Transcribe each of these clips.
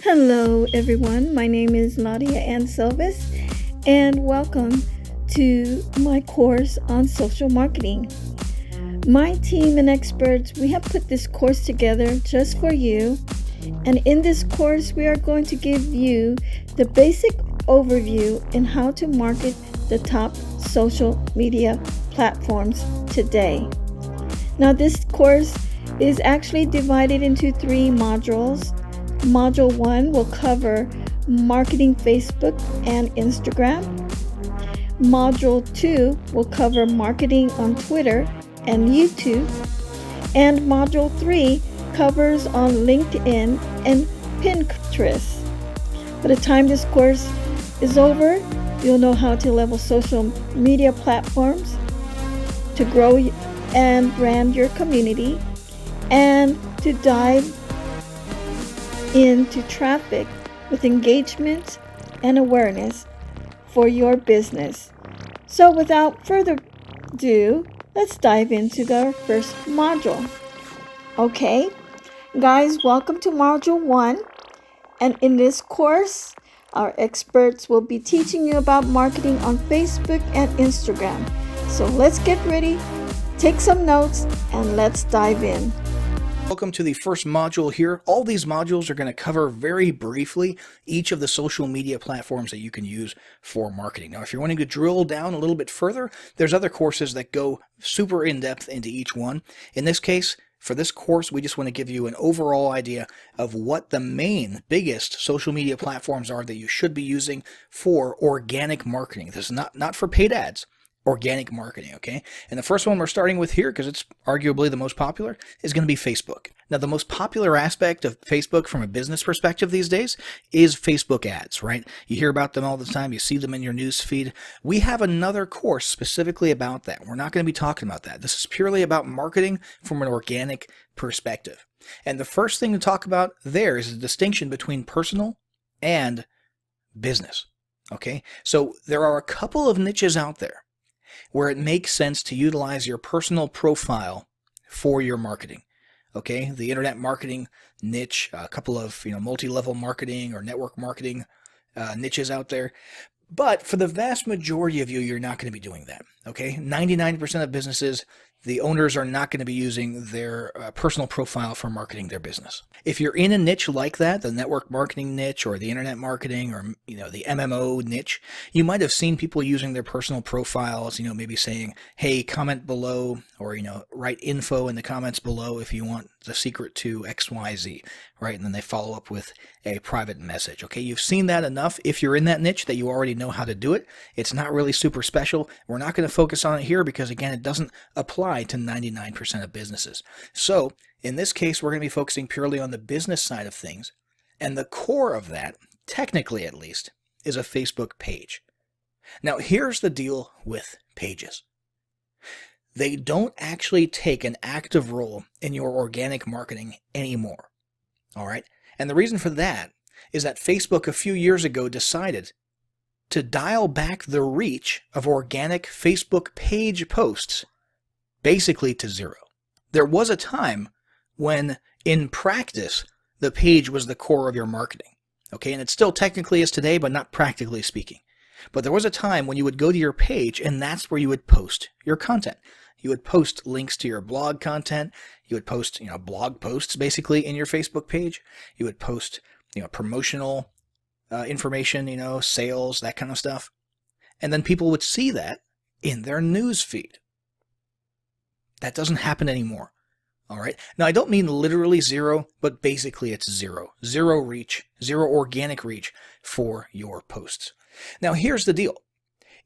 Hello, everyone. My name is Laudiaann Sylvest, and welcome to my course on social marketing. My team and experts, we have put this course together just for you. And in this course, we are going to give you the basic overview in how to market the top social media platforms today. Now, this course is actually divided into 3 modules. Module 1 will cover marketing Facebook and Instagram. Module 2 will cover marketing on Twitter and YouTube. And Module 3 covers on LinkedIn and Pinterest. By the time this course is over, you'll know how to level social media platforms, to grow and brand your community, and to dive into traffic with engagement and awareness for your business. So without further ado, let's dive into our first module. Okay, guys, welcome to Module 1. And in this course, our experts will be teaching you about marketing on Facebook and Instagram. So let's get ready, take some notes, and let's dive in. Welcome to the first module here. All these modules are going to cover very briefly each of the social media platforms that you can use for marketing. Now, if you're wanting to drill down a little bit further, there's other courses that go super in-depth into each one. In this case, for this course, we just want to give you an overall idea of what the main, biggest social media platforms are that you should be using for organic marketing. This is not for paid ads. Organic marketing, okay? And the first one we're starting with here, because it's arguably the most popular, is going to be Facebook. Now, the most popular aspect of Facebook from a business perspective these days is Facebook ads, right? You hear about them all the time. You see them in your news feed. We have another course specifically about that. We're not going to be talking about that. This is purely about marketing from an organic perspective. And the first thing to talk about there is the distinction between personal and business, okay? So there are a couple of niches out there where it makes sense to utilize your personal profile for your marketing. Okay, the internet marketing niche, a couple of multi-level marketing or network marketing niches out there. But for the vast majority of you, you're not going to be doing that. Okay, 99% of businesses, the owners are not going to be using their personal profile for marketing their business. If you're in a niche like that, the network marketing niche or the internet marketing or the MMO niche, you might have seen people using their personal profiles, maybe saying, hey, comment below, or write info in the comments below if you want the secret to XYZ, right? And then they follow up with a private message. Okay, you've seen that enough if you're in that niche that you already know how to do it. It's not really super special. We're not going to focus on it here because, again, it doesn't apply to 99% of businesses. So in this case, we're going to be focusing purely on the business side of things. And the core of that, technically at least, is a Facebook page. Now, here's the deal with pages. They don't actually take an active role in your organic marketing anymore. All right? And the reason for that is that Facebook a few years ago decided to dial back the reach of organic Facebook page posts basically to 0. There was a time when, in practice, the page was the core of your marketing. Okay, and it still technically is today, but not practically speaking. But there was a time when you would go to your page and that's where you would post your content. You would post links to your blog content. You would post, blog posts basically in your Facebook page. You would post, promotional information, sales, that kind of stuff. And then people would see that in their news feed. That doesn't happen anymore. All right. Now, I don't mean literally 0, but basically it's 0. 0 reach, 0 organic reach for your posts. Now, here's the deal.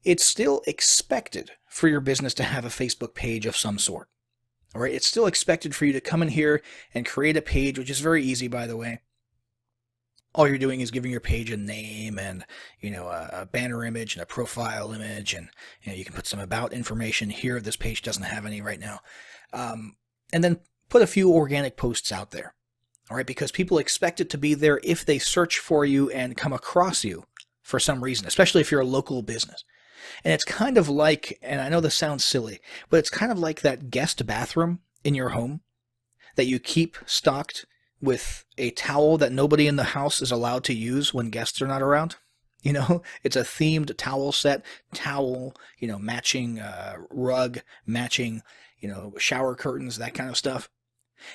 It's still expected for your business to have a Facebook page of some sort. All right. It's still expected for you to come in here and create a page, which is very easy, by the way. All you're doing is giving your page a name and, a banner image and a profile image. And, you can put some about information here. This page doesn't have any right now. And then put a few organic posts out there. All right. Because people expect it to be there if they search for you and come across you for some reason, especially if you're a local business. And it's kind of like, and I know this sounds silly, but it's kind of like that guest bathroom in your home that you keep stocked with a towel that nobody in the house is allowed to use when guests are not around. It's a themed towel set, matching rug, matching, shower curtains, that kind of stuff.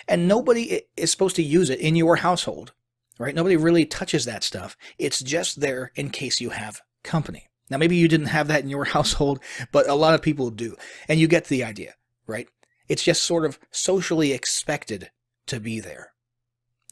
And nobody is supposed to use it in your household, right? Nobody really touches that stuff. It's just there in case you have company. Now, maybe you didn't have that in your household, but a lot of people do. And you get the idea, right? It's just sort of socially expected to be there.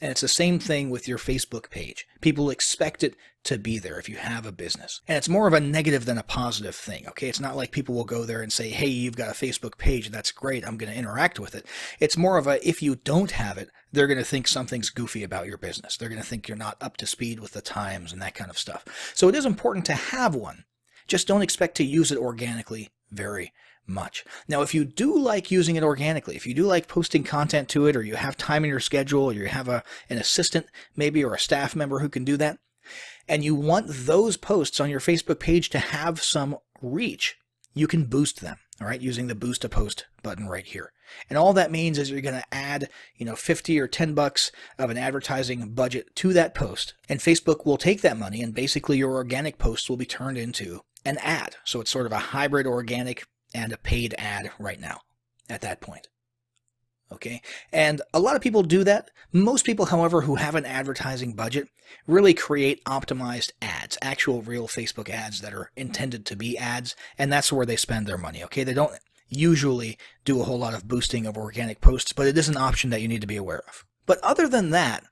And it's the same thing with your Facebook page. People expect it to be there if you have a business. And it's more of a negative than a positive thing, okay? It's not like people will go there and say, hey, you've got a Facebook page. That's great. I'm going to interact with it. It's more of a, if you don't have it, they're going to think something's goofy about your business. They're going to think you're not up to speed with the times and that kind of stuff. So it is important to have one. Just don't expect to use it organically very much. Now, if you do like using it organically, if you do like posting content to it, or you have time in your schedule, or you have an assistant maybe, or a staff member who can do that, and you want those posts on your Facebook page to have some reach, you can boost them, all right, using the Boost a Post button right here. And all that means is you're going to add, 50 or $10 of an advertising budget to that post, and Facebook will take that money, and basically your organic posts will be turned into an ad. So it's sort of a hybrid organic and a paid ad right now at that point. Okay. And a lot of people do that. Most people, however, who have an advertising budget really create optimized ads, actual real Facebook ads that are intended to be ads. And that's where they spend their money. Okay. They don't usually do a whole lot of boosting of organic posts, but it is an option that you need to be aware of. But other than that,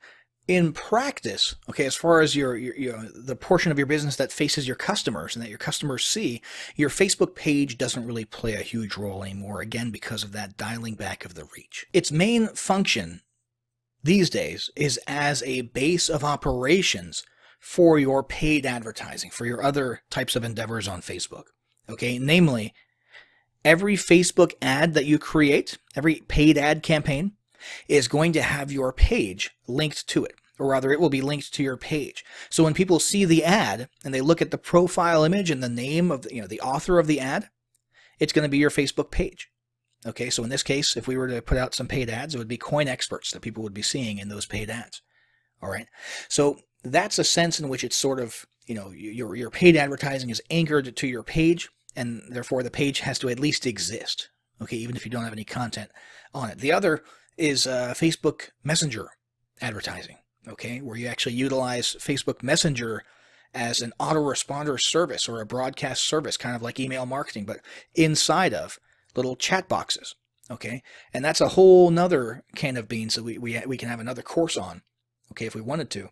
in practice, okay, as far as your the portion of your business that faces your customers and that your customers see, your Facebook page doesn't really play a huge role anymore, again, because of that dialing back of the reach. Its main function these days is as a base of operations for your paid advertising, for your other types of endeavors on Facebook. Okay, namely, every Facebook ad that you create, every paid ad campaign, is going to have your page linked to it, or rather it will be linked to your page. So when people see the ad and they look at the profile image and the name of the author of the ad, it's going to be your Facebook page. Okay, so in this case, if we were to put out some paid ads, it would be coin experts that people would be seeing in those paid ads. All right, so that's a sense in which it's sort of, your paid advertising is anchored to your page, and therefore the page has to at least exist. Okay, even if you don't have any content on it. The other is Facebook Messenger advertising, okay, where you actually utilize Facebook Messenger as an autoresponder service or a broadcast service, kind of like email marketing, but inside of little chat boxes, okay? And that's a whole nother can of beans that we can have another course on, okay, if we wanted to.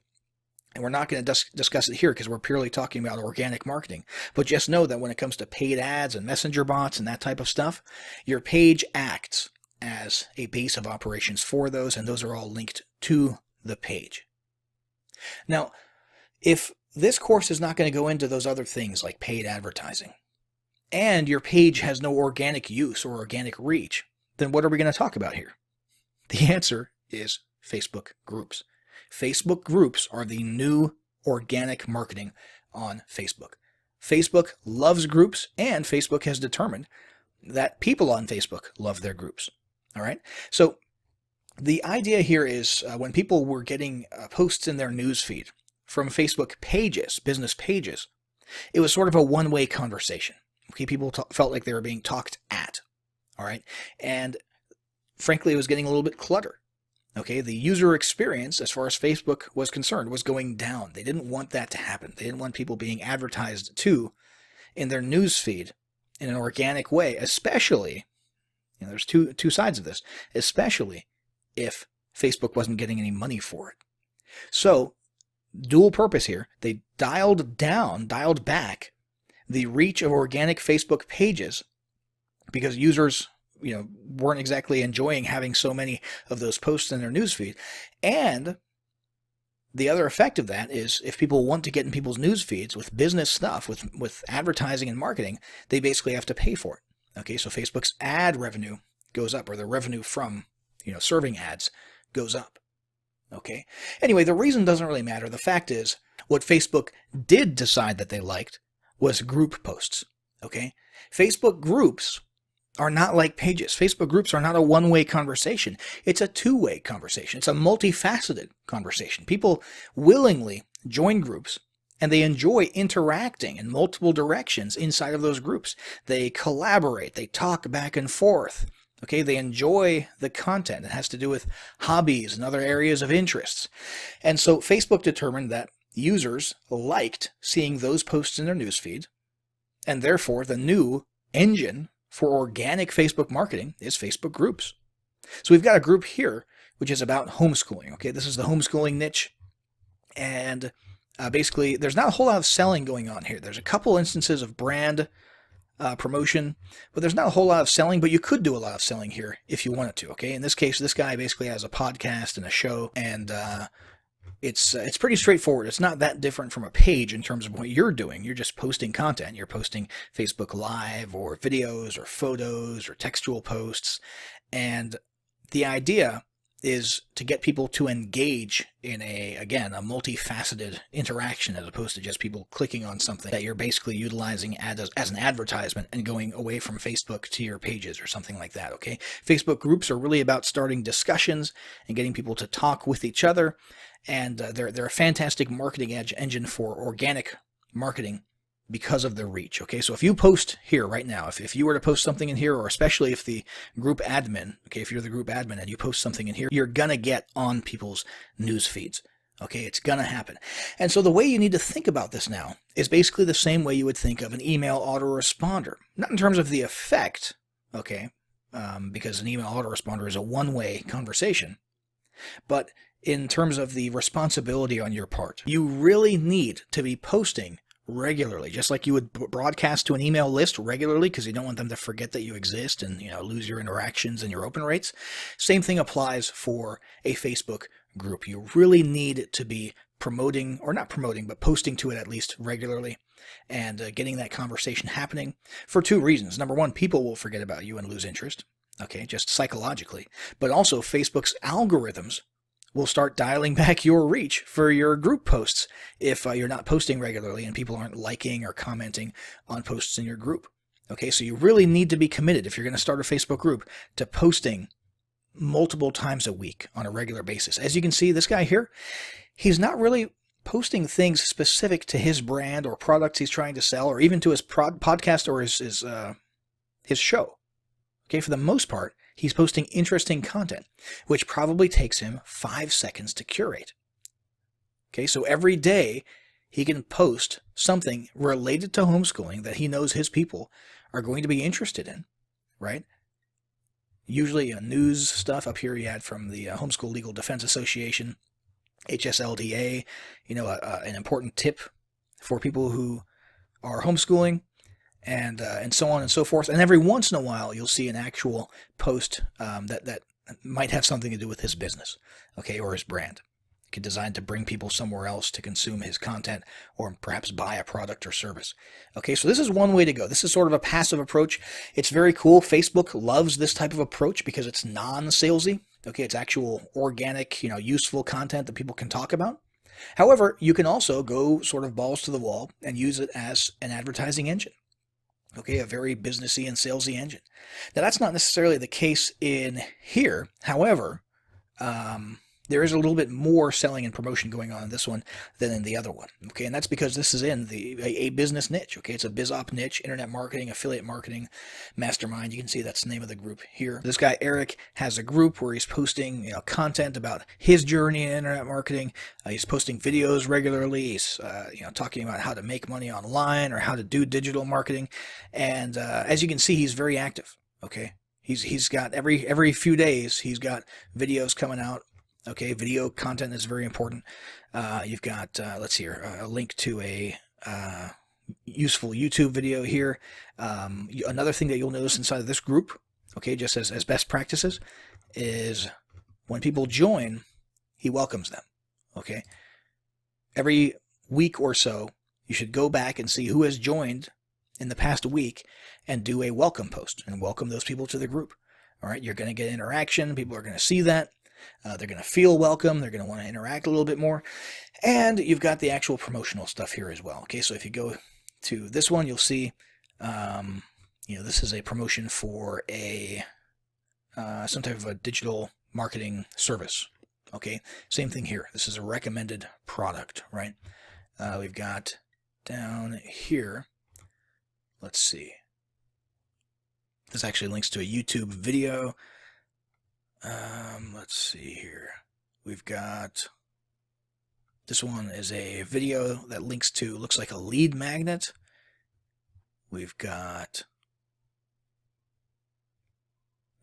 And we're not going to discuss it here because we're purely talking about organic marketing. But just know that when it comes to paid ads and messenger bots and that type of stuff, your page acts as a base of operations for those, and those are all linked to the page. Now, if this course is not going to go into those other things like paid advertising, and your page has no organic use or organic reach, then what are we going to talk about here? The answer is Facebook groups. Facebook groups are the new organic marketing on Facebook. Facebook loves groups, and Facebook has determined that people on Facebook love their groups. All right. So the idea here is when people were getting posts in their newsfeed from Facebook pages, business pages, it was sort of a one-way conversation. Okay, people felt like they were being talked at. All right. And frankly, it was getting a little bit cluttered. Okay, the user experience, as far as Facebook was concerned, was going down. They didn't want that to happen. They didn't want people being advertised to in their newsfeed in an organic way, especially, there's two sides of this, especially if Facebook wasn't getting any money for it. So, dual purpose here, they dialed back the reach of organic Facebook pages because users weren't exactly enjoying having so many of those posts in their newsfeed. And the other effect of that is if people want to get in people's news feeds with business stuff, with advertising and marketing, they basically have to pay for it. Okay, so Facebook's ad revenue goes up, or the revenue from, serving ads goes up. Okay. Anyway, the reason doesn't really matter. The fact is, what Facebook did decide that they liked was group posts. Okay. Facebook groups are not like pages. Facebook groups are not a one-way conversation. It's a two-way conversation. It's a multifaceted conversation. People willingly join groups, and they enjoy interacting in multiple directions inside of those groups. They collaborate. They talk back and forth. Okay, they enjoy the content. It has to do with hobbies and other areas of interests. And so Facebook determined that users liked seeing those posts in their newsfeed, and therefore the new engine for organic Facebook marketing is Facebook groups. So we've got a group here which is about homeschooling. Okay, this is the homeschooling niche, and basically there's not a whole lot of selling going on here. There's a couple instances of brand promotion, but there's not a whole lot of selling, but you could do a lot of selling here if you wanted to. Okay, in this case, this guy basically has a podcast and a show, and it's pretty straightforward. It's not that different from a page in terms of what you're doing. You're just posting content. You're posting Facebook Live or videos or photos or textual posts. And the idea is to get people to engage in a multifaceted interaction, as opposed to just people clicking on something that you're basically utilizing as an advertisement and going away from Facebook to your pages or something like that. Okay, Facebook groups are really about starting discussions and getting people to talk with each other. And they're a fantastic marketing engine for organic marketing because of their reach. Okay, so if you post here right now, if you were to post something in here, or especially if the group admin, okay, if you're the group admin and you post something in here, you're gonna get on people's news feeds. Okay, it's gonna happen. And so the way you need to think about this now is basically the same way you would think of an email autoresponder. Not in terms of the effect, okay, because an email autoresponder is a one-way conversation, but in terms of the responsibility on your part. You really need to be posting regularly, just like you would broadcast to an email list regularly, because you don't want them to forget that you exist and lose your interactions and your open rates. Same thing applies for a Facebook group. You really need to be promoting, or not promoting, but posting to it at least regularly, and getting that conversation happening for two reasons. Number one, people will forget about you and lose interest, okay, just psychologically. But also Facebook's algorithms will start dialing back your reach for your group posts if you're not posting regularly and people aren't liking or commenting on posts in your group. Okay, so you really need to be committed, if you're going to start a Facebook group, to posting multiple times a week on a regular basis. As you can see, this guy here, he's not really posting things specific to his brand or products he's trying to sell, or even to his podcast or his show. Okay, for the most part, he's posting interesting content, which probably takes him 5 seconds to curate. Okay, so every day he can post something related to homeschooling that he knows his people are going to be interested in, right? Usually news stuff. Up here he had from the Homeschool Legal Defense Association, HSLDA, an important tip for people who are homeschooling, and so on and so forth. And every once in a while, you'll see an actual post that might have something to do with his business, okay, or his brand. Designed to bring people somewhere else to consume his content, or perhaps buy a product or service. Okay, so this is one way to go. This is sort of a passive approach. It's very cool. Facebook loves this type of approach because it's non-salesy. Okay, it's actual organic, useful content that people can talk about. However, you can also go sort of balls to the wall and use it as an advertising engine. Okay, a very businessy and salesy engine. Now, that's not necessarily the case in here. However, there is a little bit more selling and promotion going on in this one than in the other one. Okay, and that's because this is in a business niche. Okay, it's a BizOp niche, internet marketing, affiliate marketing, mastermind. You can see that's the name of the group here. This guy Eric has a group where he's posting content about his journey in internet marketing. He's posting videos regularly. He's talking about how to make money online or how to do digital marketing. And as you can see, he's very active. Okay, he's got every few days he's got videos coming out. Okay, video content is very important. You've got, let's see here, a link to a useful YouTube video here. Another thing that you'll notice inside of this group, okay, just as best practices, is when people join, he welcomes them. Okay, every week or so, you should go back and see who has joined in the past week and do a welcome post and welcome those people to the group. All right, you're going to get interaction. People are going to see that. They're going to feel welcome. They're going to want to interact a little bit more. And you've got the actual promotional stuff here as well. Okay, so if you go to this one, you'll see, this is a promotion for some type of a digital marketing service. Okay, same thing here. This is a recommended product, right? We've got down here, let's see. This actually links to a YouTube video. Let's see here. We've got, this one is a video that links to, looks like a lead magnet. We've got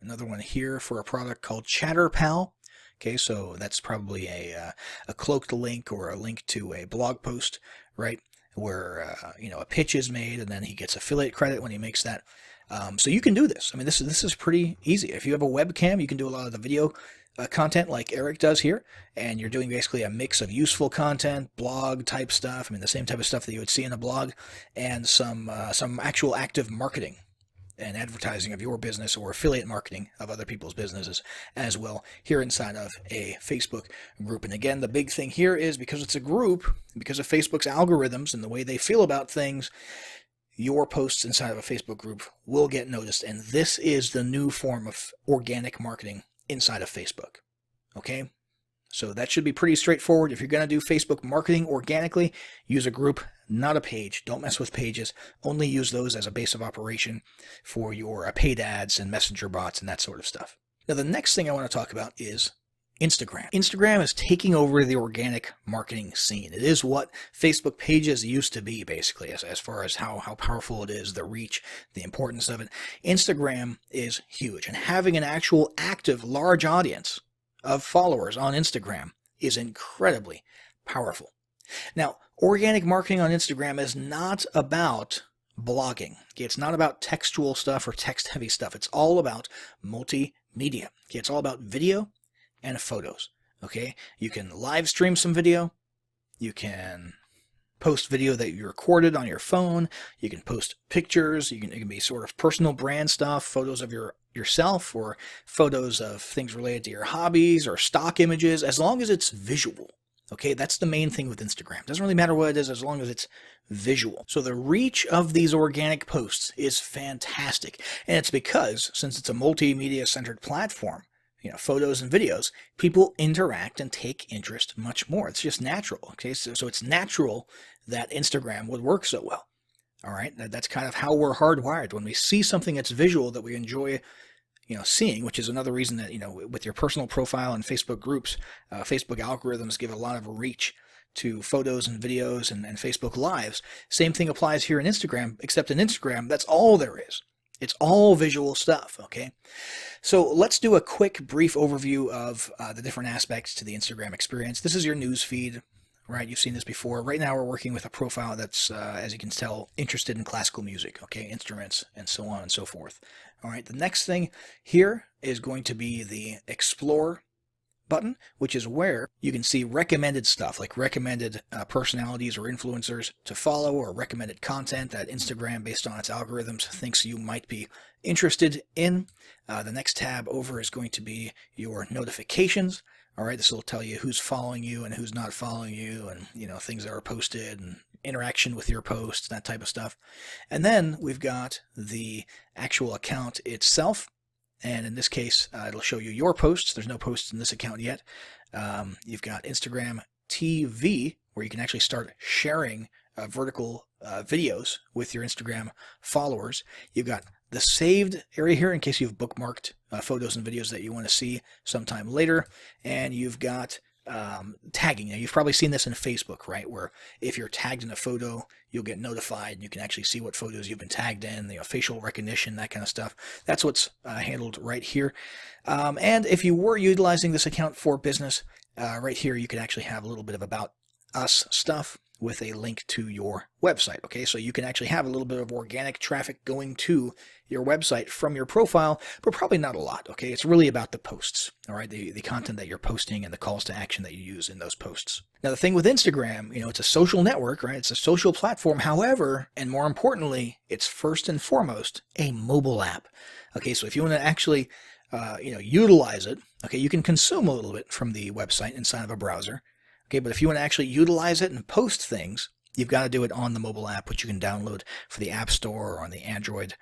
another one here for a product called ChatterPal. Okay, so that's probably a cloaked link or a link to a blog post, right? Where a pitch is made, and then he gets affiliate credit when he makes that. So you can do this. I mean, this is pretty easy. If you have a webcam, you can do a lot of the video content like Eric does here, and you're doing basically a mix of useful content, blog type stuff. I mean, the same type of stuff that you would see in a blog, and some actual active marketing and advertising of your business or affiliate marketing of other people's businesses as well here inside of a Facebook group. And again, the big thing here is because it's a group, because of Facebook's algorithms and the way they feel about things, your posts inside of a Facebook group will get noticed. And this is the new form of organic marketing inside of Facebook. Okay? So that should be pretty straightforward. If you're going to do Facebook marketing organically, use a group, not a page. Don't mess with pages. Only use those as a base of operation for your paid ads and messenger bots and that sort of stuff. Now, the next thing I want to talk about is Instagram. Instagram is taking over the organic marketing scene. It is what Facebook pages used to be, basically, as far as how powerful it is, the reach, the importance of it. Instagram is huge, and having an actual active large audience of followers on Instagram is incredibly powerful. Now, organic marketing on Instagram is not about blogging. Okay, it's not about textual stuff or text-heavy stuff. It's all about multimedia. Okay, it's all about video and photos. Okay, you can live stream some video. You can post video that you recorded on your phone. You can post pictures. It can be sort of personal brand stuff, photos of yourself, or photos of things related to your hobbies or stock images, as long as it's visual. Okay, that's the main thing with Instagram. It doesn't really matter what it is as long as it's visual. So the reach of these organic posts is fantastic. And it's because, since it's a multimedia centered platform, photos and videos, people interact and take interest much more. It's just natural. Okay, so it's natural that Instagram would work so well. All right, that's kind of how we're hardwired. When we see something that's visual that we enjoy, seeing, which is another reason that, with your personal profile and Facebook groups, Facebook algorithms give a lot of reach to photos and videos and Facebook Lives. Same thing applies here in Instagram, except in Instagram, that's all there is. It's all visual stuff, okay? So let's do a quick, brief overview of the different aspects to the Instagram experience. This is your news feed, right? You've seen this before. Right now we're working with a profile that's, as you can tell, interested in classical music, okay? Instruments and so on and so forth. All right, the next thing here is going to be the Explore button, which is where you can see recommended stuff, like recommended personalities or influencers to follow, or recommended content that Instagram, based on its algorithms, thinks you might be interested in. The next tab over is going to be your notifications. All right, this will tell you who's following you and who's not following you, and things that are posted and interaction with your posts, that type of stuff. And then we've got the actual account itself. And in this case, it'll show you your posts. There's no posts in this account yet. You've got Instagram TV, where you can actually start sharing vertical videos with your Instagram followers. You've got the saved area here in case you've bookmarked photos and videos that you want to see sometime later. And you've got tagging. Now, you've probably seen this in Facebook, right? Where if you're tagged in a photo, you'll get notified and you can actually see what photos you've been tagged in, facial recognition, that kind of stuff. That's what's handled right here. And if you were utilizing this account for business, right here, you can actually have a little bit of about us stuff with a link to your website. Okay, so you can actually have a little bit of organic traffic going to your website from your profile, but probably not a lot. Okay, it's really about the posts, all right, the content that you're posting and the calls to action that you use in those posts. Now, the thing with Instagram, it's a social network, right? It's a social platform. However, and more importantly, it's first and foremost a mobile app. Okay, so if you want to actually utilize it, okay, you can consume a little bit from the website inside of a browser. Okay, but if you want to actually utilize it and post things, you've got to do it on the mobile app, which you can download for the App Store or on the Android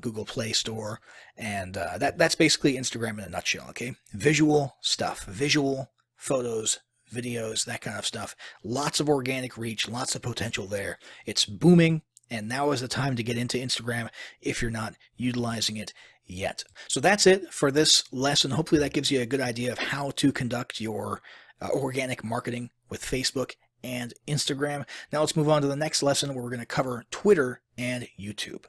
Google Play Store, and that's basically Instagram in a nutshell, okay? Visual stuff, visual photos, videos, that kind of stuff. Lots of organic reach, lots of potential there. It's booming, and now is the time to get into Instagram if you're not utilizing it yet. So that's it for this lesson. Hopefully that gives you a good idea of how to conduct your organic marketing with Facebook and Instagram. Now let's move on to the next lesson where we're going to cover Twitter and YouTube.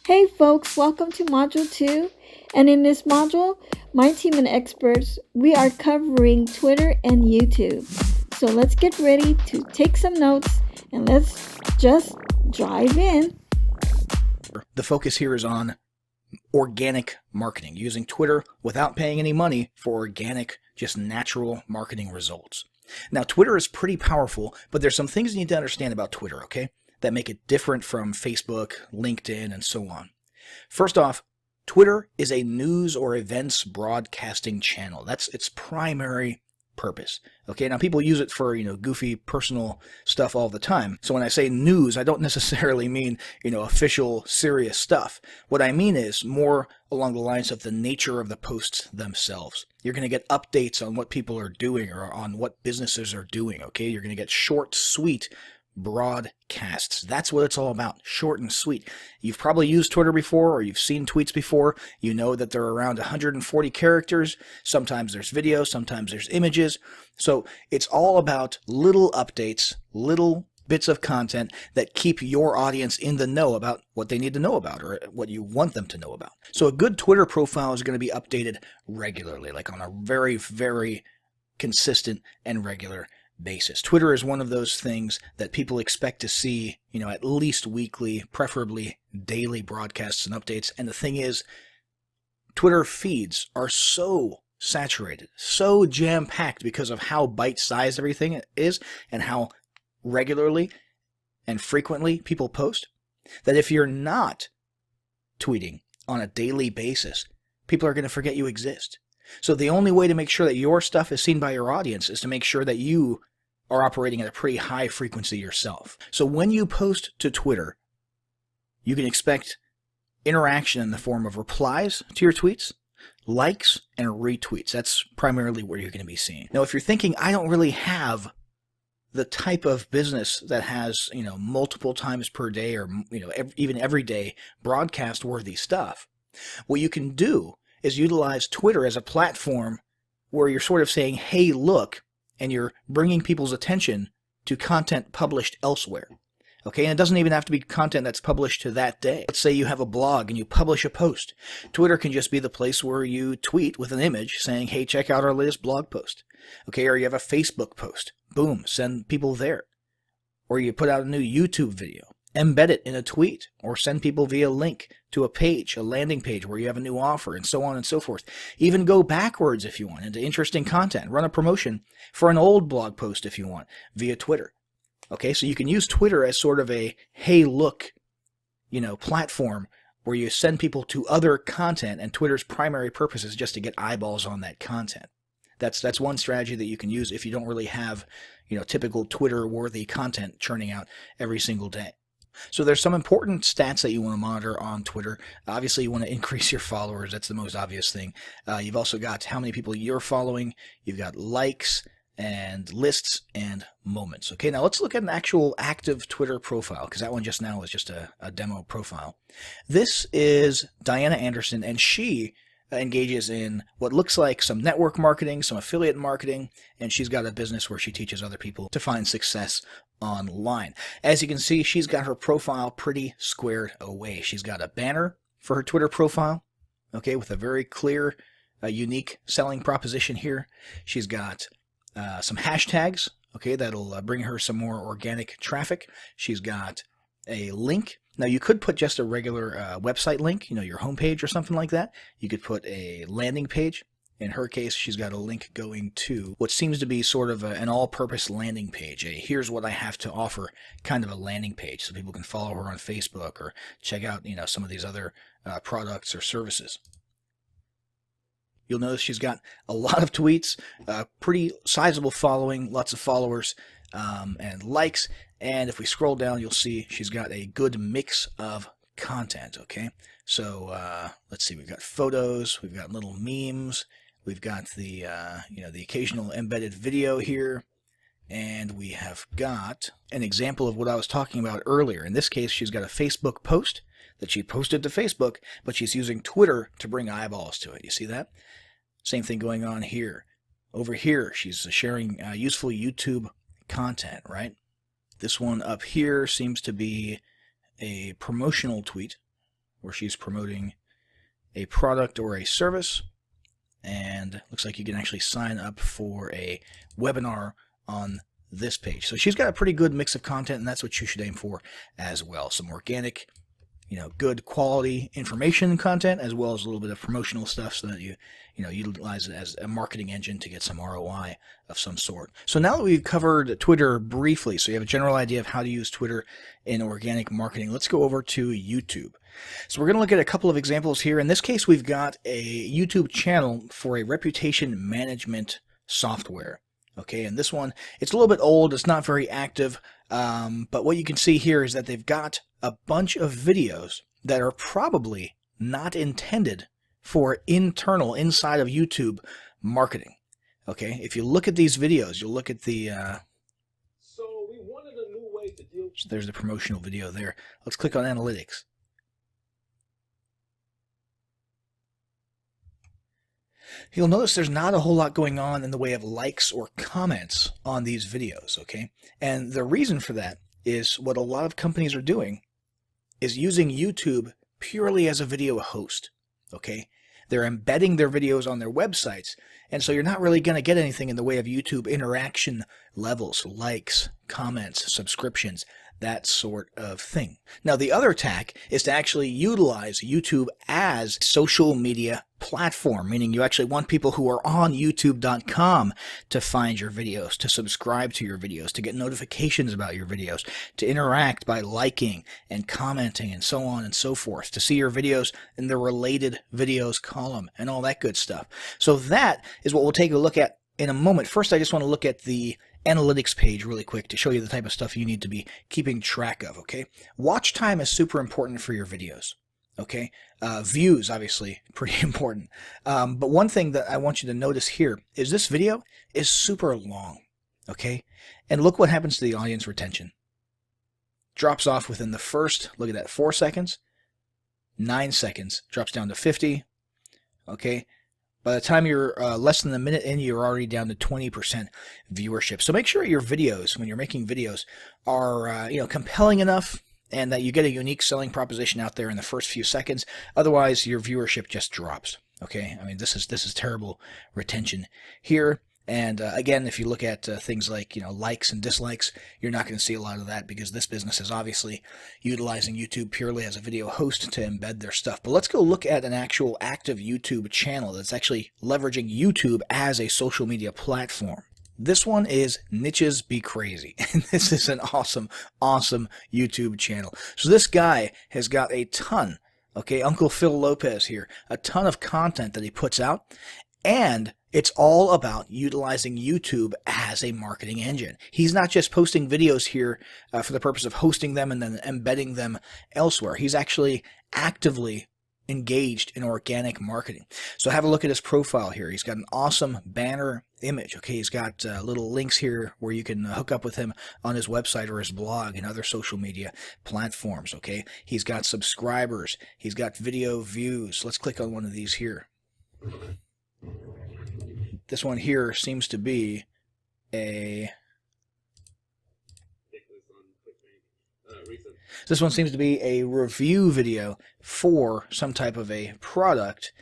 Hey folks, welcome to Module 2. And in this module, my team and experts, we are covering Twitter and YouTube. So let's get ready to take some notes and let's just dive in. The focus here is on organic marketing, using Twitter without paying any money for organic, just natural marketing results. Now, Twitter is pretty powerful, but there's some things you need to understand about Twitter, okay, that make it different from Facebook, LinkedIn, and so on. First off, Twitter is a news or events broadcasting channel. That's its primary purpose. Okay, now people use it for, goofy personal stuff all the time. So when I say news, I don't necessarily mean, official serious stuff. What I mean is more along the lines of the nature of the posts themselves. You're going to get updates on what people are doing or on what businesses are doing, okay? You're going to get short, sweet broadcasts. That's what it's all about, short and sweet. You've probably used Twitter before, or you've seen tweets before. You know that they're around 140 characters. Sometimes there's video, sometimes there's images. So it's all about little updates, little bits of content that keep your audience in the know about what they need to know about or what you want them to know about. So a good Twitter profile is going to be updated regularly, like on a very, very consistent and regular basis. Twitter is one of those things that people expect to see, at least weekly, preferably daily broadcasts and updates. And the thing is, Twitter feeds are so saturated, so jam-packed because of how bite-sized everything is and how regularly and frequently people post, that if you're not tweeting on a daily basis, people are going to forget you exist. So the only way to make sure that your stuff is seen by your audience is to make sure that you are operating at a pretty high frequency yourself. So when you post to Twitter, you can expect interaction in the form of replies to your tweets, likes, and retweets. That's primarily where you're going to be seeing. Now, if you're thinking, I don't really have the type of business that has, multiple times per day or, even every day broadcast worthy stuff, what you can do is utilize Twitter as a platform where you're sort of saying, hey, look, and you're bringing people's attention to content published elsewhere. Okay, and it doesn't even have to be content that's published to that day. Let's say you have a blog and you publish a post. Twitter can just be the place where you tweet with an image saying, hey, check out our latest blog post. Okay, or you have a Facebook post. Boom, send people there. Or you put out a new YouTube video. Embed it in a tweet or send people via link to a page, a landing page where you have a new offer and so on and so forth. Even go backwards if you want into interesting content. Run a promotion for an old blog post if you want via Twitter. Okay, so you can use Twitter as sort of a, hey, look, platform where you send people to other content, and Twitter's primary purpose is just to get eyeballs on that content. That's one strategy that you can use if you don't really have, typical Twitter-worthy content churning out every single day. So there's some important stats that you want to monitor on Twitter. Obviously, you want to increase your followers. That's the most obvious thing. You've also got how many people you're following. You've got likes and lists and moments. Okay, now let's look at an actual active Twitter profile, because that one just now was just a demo profile. This is Diana Anderson, and she engages in what looks like some network marketing, some affiliate marketing, and she's got a business where she teaches other people to find success online. As you can see, she's got her profile pretty squared away. She's got a banner for her Twitter profile, okay, with a very clear, unique selling proposition here. She's got some hashtags, okay, that'll bring her some more organic traffic. She's got a link. Now, you could put just a regular website link, your homepage or something like that. You could put a landing page. In her case, she's got a link going to what seems to be sort of an all-purpose landing page. Here's what I have to offer kind of a landing page so people can follow her on Facebook or check out, some of these other products or services. You'll notice she's got a lot of tweets, pretty sizable following, lots of followers and likes, And if we scroll down, you'll see she's got a good mix of content, okay? So let's see, we've got photos, we've got little memes, we've got the, the occasional embedded video here, and we have got an example of what I was talking about earlier. In this case, she's got a Facebook post that she posted to Facebook, but she's using Twitter to bring eyeballs to it. You see that? Same thing going on here. Over here, she's sharing useful YouTube content, right? This one up here seems to be a promotional tweet where she's promoting a product or a service, and looks like you can actually sign up for a webinar on this page. So she's got a pretty good mix of content, and that's what you should aim for as well. Some organic, good quality information content, as well as a little bit of promotional stuff so that you utilize it as a marketing engine to get some ROI of some sort. So now that we've covered Twitter briefly, so you have a general idea of how to use Twitter in organic marketing, let's go over to YouTube. So we're going to look at a couple of examples here. In this case, we've got a YouTube channel for a reputation management software. Okay, and this one, it's a little bit old, it's not very active, but what you can see here is that they've got a bunch of videos that are probably not intended for inside of YouTube marketing. Okay, if you look at these videos, you'll look at the So we wanted a new way to deal. So there's the promotional video there. Let's click on analytics. You'll notice there's not a whole lot going on in the way of likes or comments on these videos, okay? And the reason for that is what a lot of companies are doing is using YouTube purely as a video host, okay? They're embedding their videos on their websites, and so you're not really going to get anything in the way of YouTube interaction levels, likes, comments, subscriptions, that sort of thing. Now, the other tack is to actually utilize YouTube as a social media platform, meaning you actually want people who are on youtube.com to find your videos, to subscribe to your videos, to get notifications about your videos, to interact by liking and commenting and so on and so forth, to see your videos in the related videos column and all that good stuff. So that is what we'll take a look at in a moment. First, I just want to look at the analytics page really quick to show you the type of stuff you need to be keeping track of, okay? Watch time is super important for your videos, okay? Views, obviously, pretty important. But one thing that I want you to notice here is this video is super long, okay? And look what happens to the audience retention. Drops off within the first, look at that, 4 seconds, 9 seconds, drops down to 50, okay? By the time you're less than a minute in, you're already down to 20% viewership. So make sure your videos, when you're making videos, are compelling enough and that you get a unique selling proposition out there in the first few seconds. Otherwise, your viewership just drops. Okay, I mean this is terrible retention here. And again, if you look at things like likes and dislikes, you're not going to see a lot of that because this business is obviously utilizing YouTube purely as a video host to embed their stuff. But let's go look at an actual active YouTube channel that's actually leveraging YouTube as a social media platform. This one is Niches Be Crazy, and this is an awesome YouTube channel. So this guy has got a ton, okay, Uncle Phil Lopez here, a ton of content that he puts out, and it's all about utilizing YouTube as a marketing engine. He's not just posting videos here for the purpose of hosting them and then embedding them elsewhere. He's actually actively engaged in organic marketing. So have a look at his profile here. He's got an awesome banner image. Okay, he's got little links here where you can hook up with him on his website or his blog and other social media platforms. Okay, he's got subscribers. He's got video views. Let's click on one of these here. This one here seems to be a review video for some type of a product,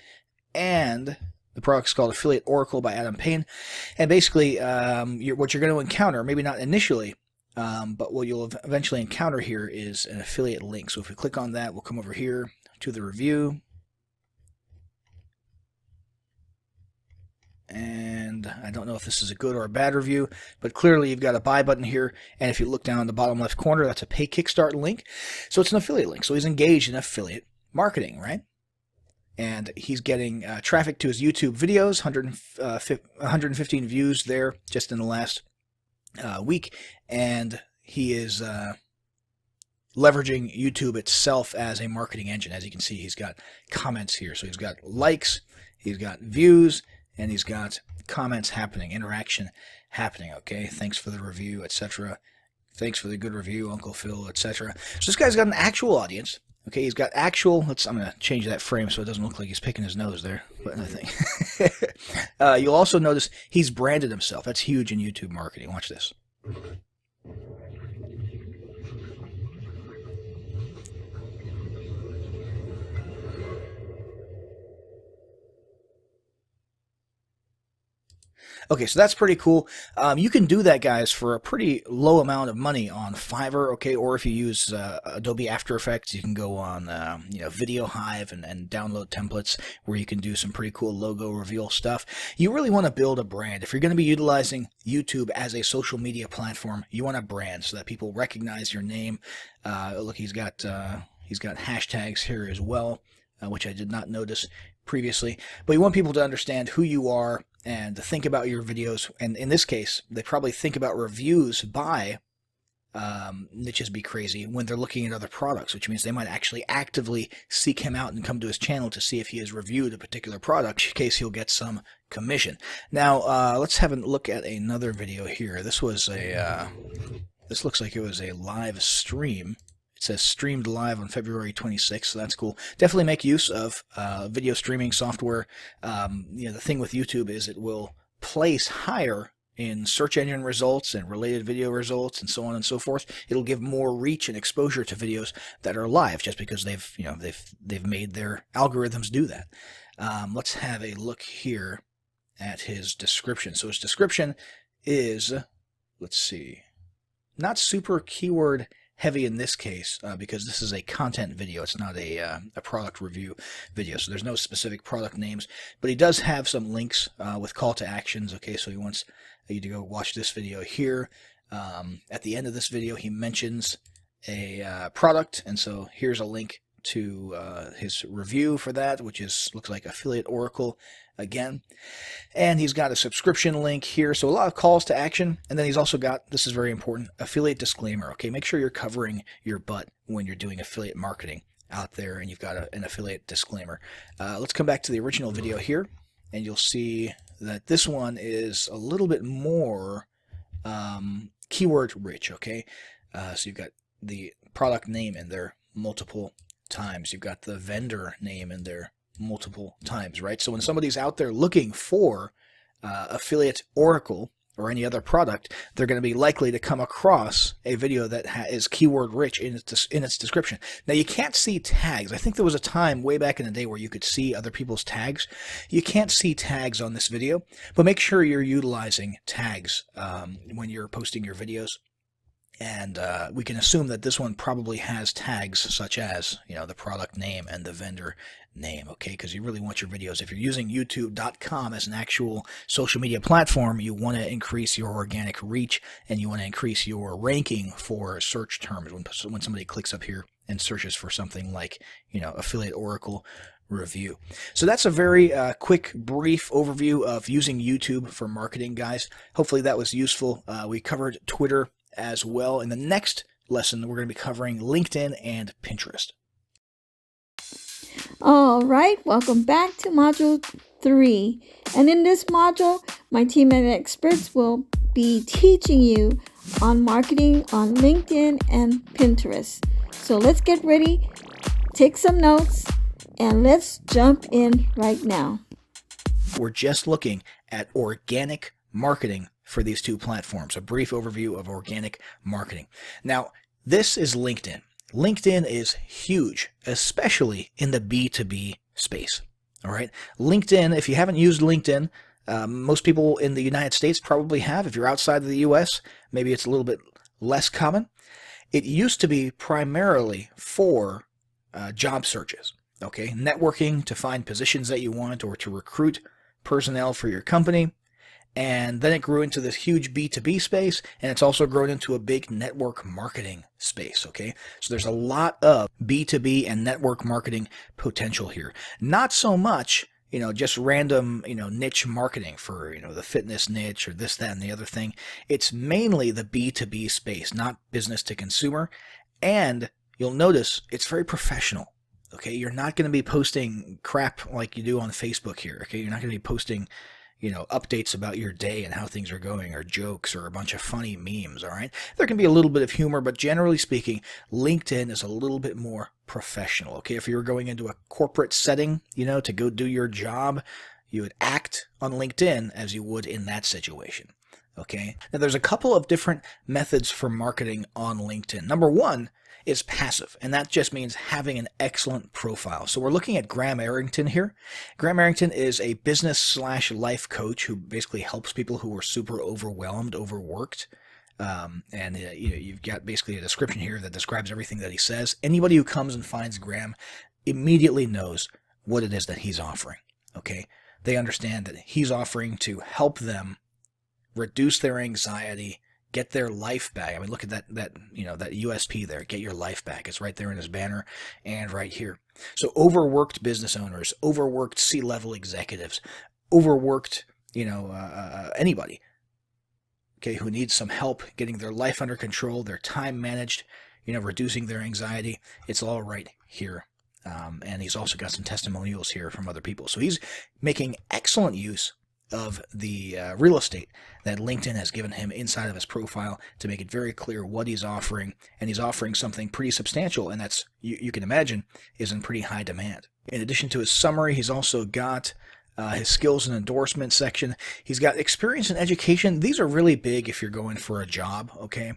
and the product's called Affiliate Oracle by Adam Payne. And basically, what you're going to encounter, maybe not initially, but what you'll eventually encounter here is an affiliate link. So if we click on that, we'll come over here to the review. And I don't know if this is a good or a bad review, but clearly you've got a buy button here, and if you look down in the bottom left corner, that's a pay Kickstart link. So it's an affiliate link. So he's engaged in affiliate marketing, right? And he's getting traffic to his YouTube videos, 115 views there just in the last week, and he is leveraging YouTube itself as a marketing engine. As you can see, he's got comments here. So he's got likes, he's got views, and he's got comments happening, interaction happening. Okay, thanks for the review, etc. Thanks for the good review, Uncle Phil, etc. So this guy's got an actual audience. Okay, he's got actual. I'm going to change that frame so it doesn't look like he's picking his nose there. But nothing. You'll also notice he's branded himself. That's huge in YouTube marketing. Watch this. Okay, so that's pretty cool. You can do that, guys, for a pretty low amount of money on Fiverr, okay? Or if you use Adobe After Effects, you can go on, Video Hive and download templates where you can do some pretty cool logo reveal stuff. You really want to build a brand. If you're going to be utilizing YouTube as a social media platform, you want a brand so that people recognize your name. Look, he's got hashtags here as well, which I did not notice previously. But you want people to understand who you are and to think about your videos. And in this case, they probably think about reviews by Niches Be Crazy when they're looking at other products, which means they might actually actively seek him out and come to his channel to see if he has reviewed a particular product, in case he'll get some commission. Now, let's have a look at another video here. This looks like it was a live stream. It says streamed live on February 26th, so that's cool. Definitely make use of video streaming software. The thing with YouTube is it will place higher in search engine results and related video results and so on and so forth. It'll give more reach and exposure to videos that are live, just because they've made their algorithms do that. Let's have a look here at his description. So his description is, let's see, not super keyword heavy in this case, because this is a content video. It's not a product review video, so there's no specific product names, but he does have some links with call to actions. Okay, so he wants you to go watch this video here. At the end of this video, he mentions a product, and so here's a link to his review for that, which looks like Affiliate Oracle again. And he's got a subscription link here, so a lot of calls to action. And then he's also got, this is very important, affiliate disclaimer. Okay, make sure you're covering your butt when you're doing affiliate marketing out there, and you've got an affiliate disclaimer. Let's come back to the original video here, and you'll see that this one is a little bit more keyword rich. Okay, so you've got the product name in there multiple times. You've got the vendor name in there multiple times, right? So when somebody's out there looking for Affiliate Oracle or any other product, they're going to be likely to come across a video that is keyword rich in its description. Now, you can't see tags. I think there was a time way back in the day where you could see other people's tags. You can't see tags on this video, but make sure you're utilizing tags when you're posting your videos. And we can assume that this one probably has tags such as, the product name and the vendor name, okay? Because you really want your videos, if you're using YouTube.com as an actual social media platform, you want to increase your organic reach, and you want to increase your ranking for search terms when somebody clicks up here and searches for something like, Affiliate Oracle review. So that's a very quick, brief overview of using YouTube for marketing, guys. Hopefully that was useful. We covered Twitter as well. In the next lesson, we're going to be covering LinkedIn and Pinterest. All right, welcome back to Module 3. And in this module, my team and experts will be teaching you on marketing on LinkedIn and Pinterest. So let's get ready, take some notes, and let's jump in right now. We're just looking at organic marketing for these two platforms, a brief overview of organic marketing. Now, this is LinkedIn. LinkedIn is huge, especially in the B2B space. All right. LinkedIn, if you haven't used LinkedIn, most people in the United States probably have. If you're outside of the US, maybe it's a little bit less common. It used to be primarily for job searches. Okay. Networking to find positions that you want or to recruit personnel for your company. And then it grew into this huge B2B space, and it's also grown into a big network marketing space, okay? So there's a lot of B2B and network marketing potential here. Not so much just random, niche marketing for, the fitness niche or this, that, and the other thing. It's mainly the B2B space, not business to consumer. And you'll notice it's very professional. Okay. You're not going to be posting crap like you do on Facebook here. Okay. You're not going to be posting, updates about your day and how things are going, or jokes, or a bunch of funny memes, all right? There can be a little bit of humor, but generally speaking, LinkedIn is a little bit more professional, okay? If you were going into a corporate setting, to go do your job, you would act on LinkedIn as you would in that situation, okay? Now, there's a couple of different methods for marketing on LinkedIn. Number one is passive, and that just means having an excellent profile. So we're looking at Graham Arrington here. Graham Arrington is a business/life coach who basically helps people who are super overwhelmed, overworked. You've got basically a description here that describes everything that he says. Anybody who comes and finds Graham immediately knows what it is that he's offering, okay? They understand that he's offering to help them reduce their anxiety, get their life back. I mean, look at that USP there. Get your life back. It's right there in his banner and right here. So overworked business owners, overworked C-level executives, overworked, anybody, okay, who needs some help getting their life under control, their time managed, reducing their anxiety. It's all right here. And he's also got some testimonials here from other people. So he's making excellent use of the real estate that LinkedIn has given him inside of his profile to make it very clear what he's offering. And he's offering something pretty substantial, and that's, you can imagine, is in pretty high demand. In addition to his summary, he's also got his skills and endorsement section. He's got experience and education. These are really big if you're going for a job, okay?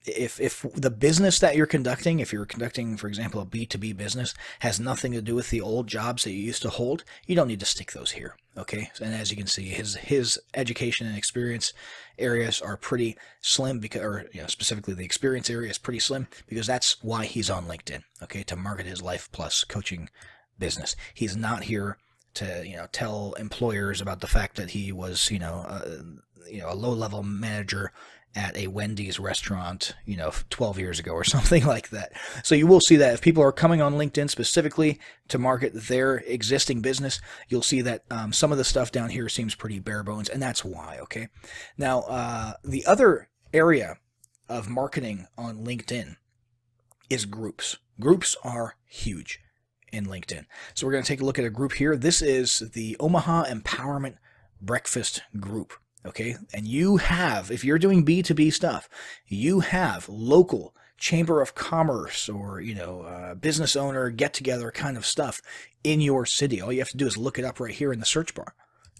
If the business that you're conducting, if you're conducting, for example, a B2B business, has nothing to do with the old jobs that you used to hold, you don't need to stick those here, okay? And as you can see, his education and experience areas are pretty slim, specifically the experience area is pretty slim, because that's why he's on LinkedIn, okay? To market his Life Plus coaching business. He's not here to tell employers about the fact that he was a low-level manager at a Wendy's restaurant 12 years ago or something like that. So you will see that if people are coming on LinkedIn specifically to market their existing business, you'll see that some of the stuff down here seems pretty bare bones, and that's why. Okay, now the other area of marketing on LinkedIn is groups. Groups are huge in LinkedIn. So we're going to take a look at a group here. This is the Omaha Empowerment Breakfast Group. Okay. And you have, if you're doing B2B stuff, you have local chamber of commerce or, business owner get together kind of stuff in your city. All you have to do is look it up right here in the search bar.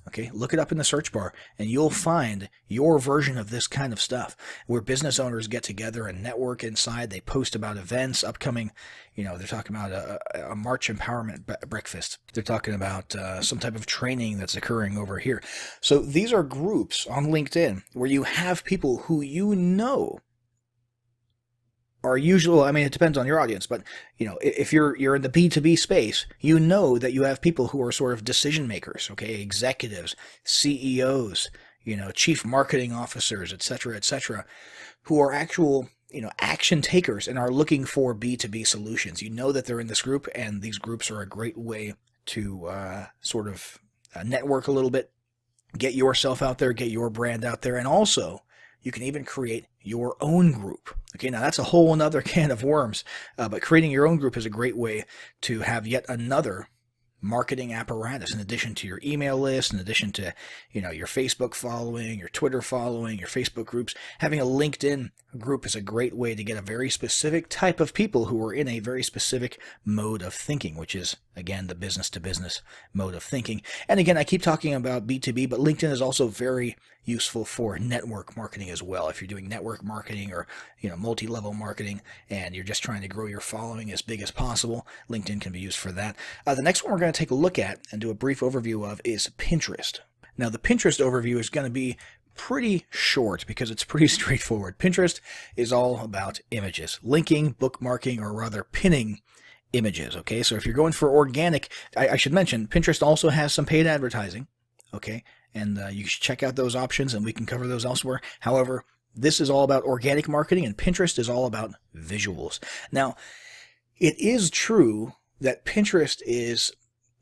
Okay, look it up in the search bar and you'll find your version of this kind of stuff where business owners get together and network inside. They post about events upcoming. They're talking about a March Empowerment Breakfast. They're talking about some type of training that's occurring over here. So these are groups on LinkedIn where you have people who are usual. I mean, it depends on your audience, but if you're in the B2B space, that you have people who are sort of decision makers, okay, executives, CEOs, chief marketing officers, et cetera, who are actual, action takers and are looking for B2B solutions. That they're in this group, and these groups are a great way to network a little bit, get yourself out there, get your brand out there, and also you can even create your own group. Okay, now that's a whole another can of worms, but creating your own group is a great way to have yet another marketing apparatus in addition to your email list, in addition to, your Facebook following, your Twitter following, your Facebook groups. Having a LinkedIn group is a great way to get a very specific type of people who are in a very specific mode of thinking, which is, again, the business-to-business mode of thinking. And again, I keep talking about B2B, but LinkedIn is also very useful for network marketing as well. If you're doing network marketing or, multi-level marketing and you're just trying to grow your following as big as possible, LinkedIn can be used for that. The next one we're going to take a look at and do a brief overview of is Pinterest. Now, the Pinterest overview is going to be pretty short because it's pretty straightforward. Pinterest is all about images, linking, bookmarking, or rather pinning images. Okay, so if you're going for organic, I should mention Pinterest also has some paid advertising. Okay, and you should check out those options, and we can cover those elsewhere. However, this is all about organic marketing, and Pinterest is all about visuals. Now, it is true that Pinterest is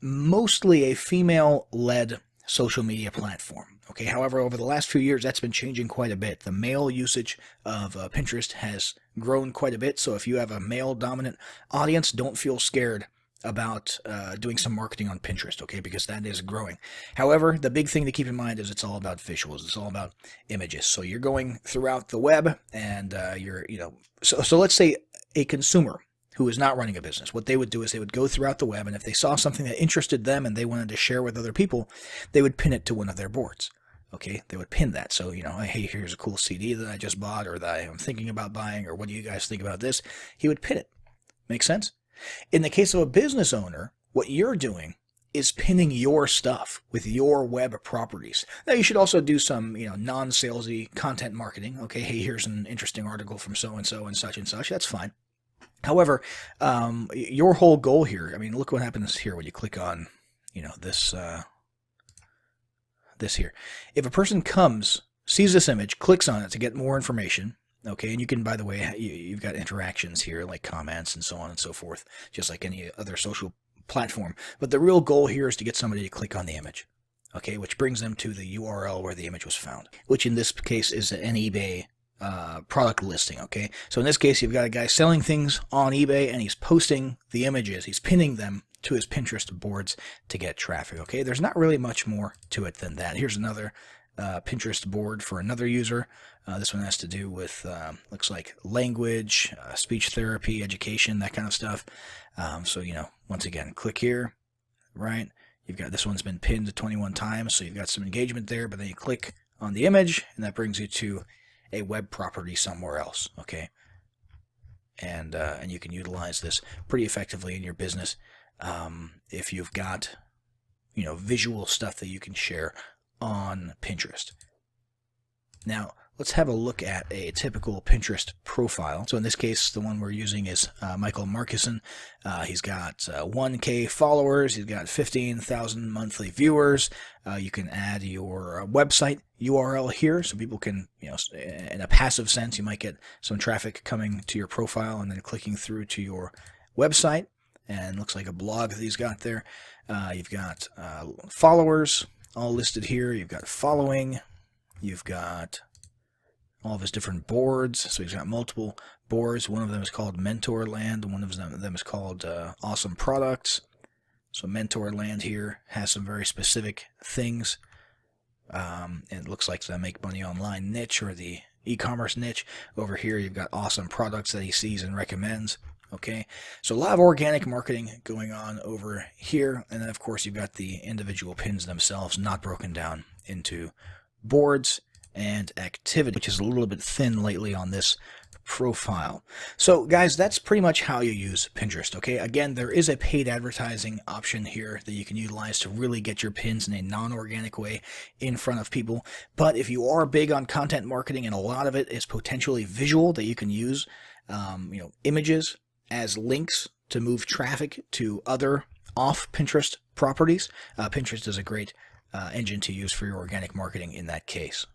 mostly a female-led social media platform. Okay, however, over the last few years, that's been changing quite a bit. The male usage of Pinterest has grown quite a bit. So if you have a male-dominant audience, don't feel scared about doing some marketing on Pinterest, okay, because that is growing. However, the big thing to keep in mind is it's all about visuals. It's all about images. So you're going throughout the web, and so let's say a consumer who is not running a business, what they would do is they would go throughout the web, and if they saw something that interested them and they wanted to share with other people, they would pin it to one of their boards. Okay, they would pin that. So, hey, here's a cool CD that I just bought or that I am thinking about buying, or what do you guys think about this? He would pin it. Make sense? In the case of a business owner, what you're doing is pinning your stuff with your web properties. Now, you should also do some, non-salesy content marketing. Okay, hey, here's an interesting article from so-and-so and such and such. That's fine. However, your whole goal here, I mean, look what happens here when you click on, this here. If a person comes, sees this image, clicks on it to get more information, okay, and you can, by the way, you've got interactions here like comments and so on and so forth, just like any other social platform. But the real goal here is to get somebody to click on the image, okay, which brings them to the URL where the image was found, which in this case is an eBay product listing, okay? So in this case, you've got a guy selling things on eBay, and he's posting the images. He's pinning them to his Pinterest boards to get traffic, okay? There's not really much more to it than that. Here's another Pinterest board for another user. This one has to do with, looks like language, speech therapy, education, that kind of stuff. So, once again, click here, right? You've got, this one's been pinned 21 times, so you've got some engagement there, but then you click on the image, and that brings you to a web property somewhere else, okay? And you can utilize this pretty effectively in your business if you've got, visual stuff that you can share on Pinterest. Now, let's have a look at a typical Pinterest profile. So in this case, the one we're using is Michael Markison. He's got 1K followers. He's got 15,000 monthly viewers. You can add your website URL here, so people can, in a passive sense, you might get some traffic coming to your profile and then clicking through to your website. And looks like a blog that he's got there. You've got followers all listed here. You've got following. You've got all of his different boards. So he's got multiple boards. One of them is called Mentor Land. One of them is called Awesome Products. So Mentor Land here has some very specific things. And it looks like the Make Money Online niche or the e-commerce niche. Over here you've got Awesome Products that he sees and recommends. Okay, so a lot of organic marketing going on over here. And then, of course, you've got the individual pins themselves not broken down into boards and activity, which is a little bit thin lately on this profile. So, guys, that's pretty much how you use Pinterest, okay? Again, there is a paid advertising option here that you can utilize to really get your pins in a non-organic way in front of people. But if you are big on content marketing and a lot of it is potentially visual that you can use, images as links to move traffic to other off Pinterest properties, Pinterest is a great engine to use for your organic marketing in that case.